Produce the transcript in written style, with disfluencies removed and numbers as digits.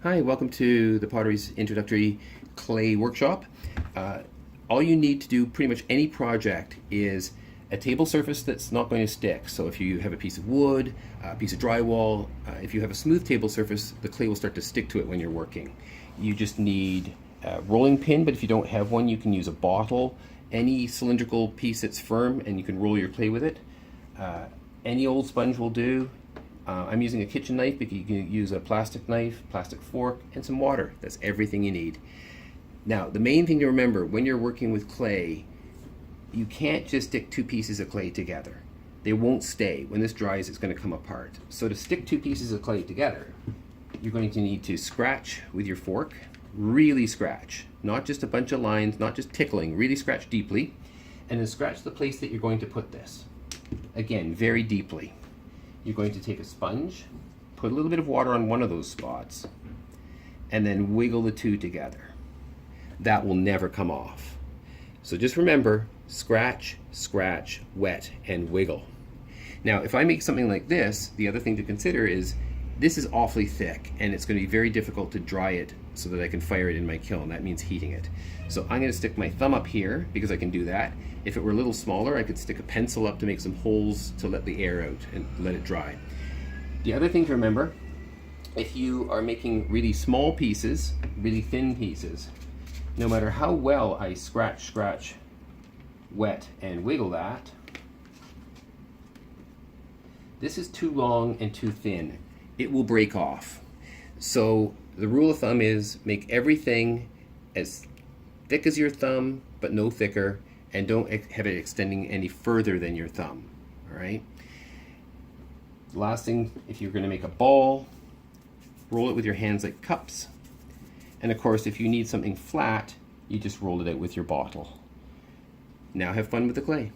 Hi, welcome to the Potteries Introductory Clay Workshop. All you need to do pretty much any project is a table surface that's not going to stick. So if you have a piece of wood, a piece of drywall, if you have a smooth table surface, the clay will start to stick to it when you're working. You just need a rolling pin, but if you don't have one, you can use a bottle, any cylindrical piece that's firm, and you can roll your clay with it. Any old sponge will do. I'm using a kitchen knife, but you can use a plastic knife, plastic fork, and some water. That's everything you need. Now, the main thing to remember when you're working with clay, you can't just stick two pieces of clay together. They won't stay. When this dries, it's going to come apart. So to stick two pieces of clay together, you're going to need to scratch with your fork, really scratch. Not just a bunch of lines, not just tickling, really scratch deeply, and then scratch the place that you're going to put this. Again, very deeply. You're going to take a sponge, put a little bit of water on one of those spots, and then wiggle the two together. That will never come off. So just remember, scratch, scratch, wet, and wiggle. Now, if I make something like this, the other thing to consider is this is awfully thick, and it's going to be very difficult to dry it so that I can fire it in my kiln. That means heating it. So I'm going to stick my thumb up here because I can do that. If it were a little smaller, I could stick a pencil up to make some holes to let the air out and let it dry. The other thing to remember, if you are making really small pieces, really thin pieces, no matter how well I scratch, scratch, wet, and wiggle that, this is too long and too thin. It will break off. So the rule of thumb is make everything as thick as your thumb, but no thicker, and don't have it extending any further than your thumb, all right? Last thing, if you're gonna make a ball, roll it with your hands like cups. And of course, if you need something flat, you just roll it out with your bottle. Now have fun with the clay.